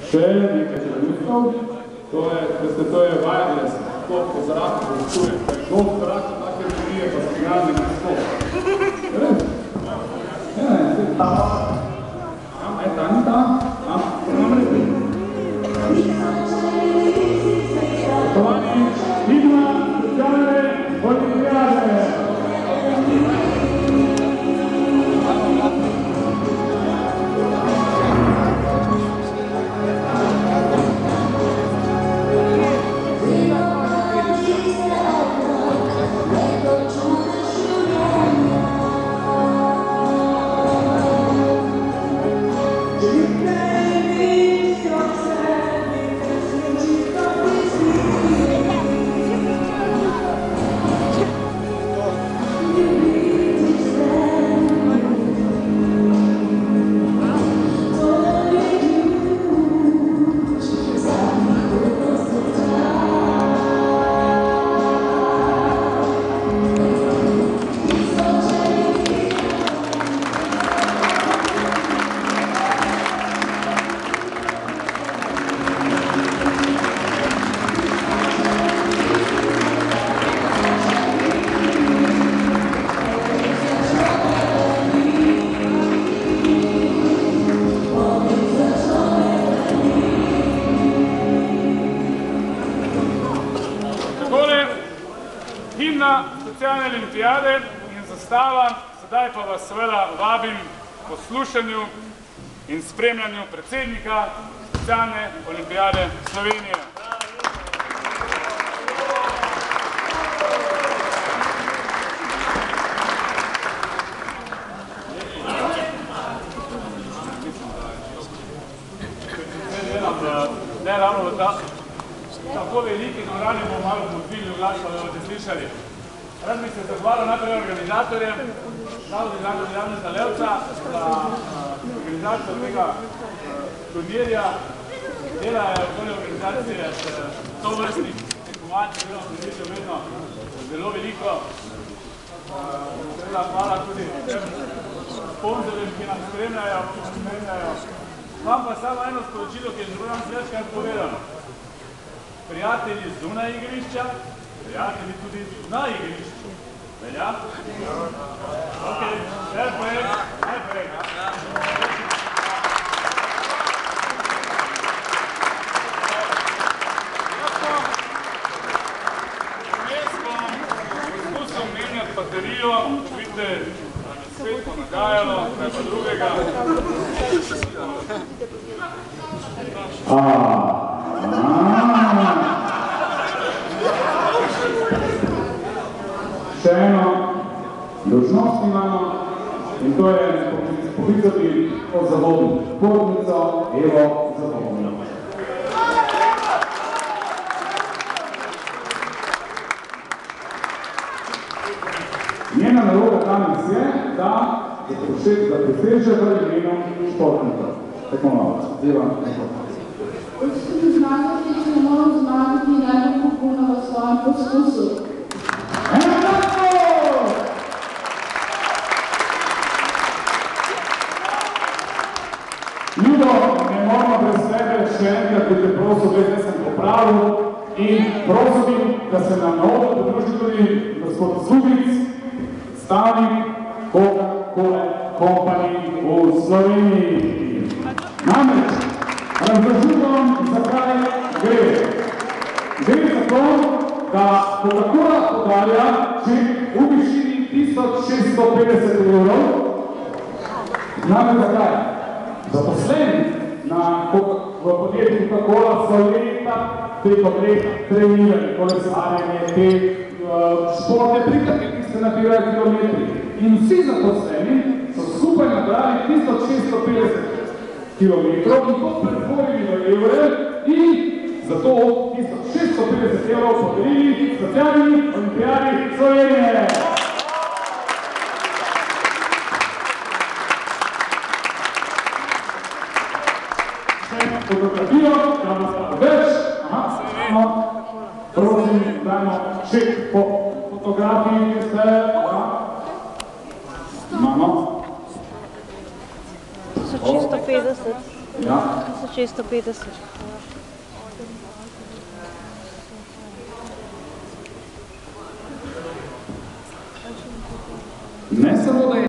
še nekaj trenutov, to je wireless, to po zraku povečuje, to v zraku take energije pa spigalne naspol. Res? Ta ni ta? Potovani, himna specialne olimpijade! Specialne olimpijade in zastava, sedaj pa vas seveda vabim k poslušanju in spremljanju predsednika Specialne olimpijade Slovenije. Ne ravno v tako veliki dvorani bomo malo podvili glas, pa da boste slišali. Rad bi se zahvalil najprej organizatorjem, Zavodu Janeza Levca, za organizacijo tega turnirja. Delajo okoli organizacije tovrstnih tekmovanj, ki bilo približno vedno zelo veliko. Hvala tudi sponzorjem, ki nam spremljajo. Imam pa samo eno sporočilo, ki je že nam večkrat povedano. Prijatelji zunaj igrišča, prijatelji tudi na igrišču. Velja? Ok, najprej. Vmes bom poskusil menjati baterijo, vidite, da mi svet ponagajalo, kaj pa drugega. Še eno dolžnost imamo in to je poklicati od zavodno športnico Evo Zavodno. Njena naloga danes je, da preseže v imenu športnika. Tako malo, Eva Zavodno. Tudi znati, če ne moram zmagati najbolj popolno v svojem poskusu. Ljubo, ne moramo brez sebe še enkrat, bi te prosil, da sem popravil in prosil, da se nam na ovo podruži tudi gospod Zubic, stavnik Coca-Cola Company v Sloveniji. Namreč, razložujem, zakaj gre. Gre za to, da Coca-Cola podarja že v višini 1650 evrov. Znate zakaj? Zaposleni v podjetju Coca-Cola so leta preko leta trenirali kolesarjenje, te športne prikake, ki se nabirajo kilometri. In vsi zaposleni so skupaj nabrali 1650 kilometrov in to pretvorili v evre in zato 1650 evrov podelili Specialni olimpijadi Slovenije. Fotografijo, da nas pa več, prosim, dajmo še po fotografiji, ki ste, imamo. 1650. Ja. 1650. Ne samo, da je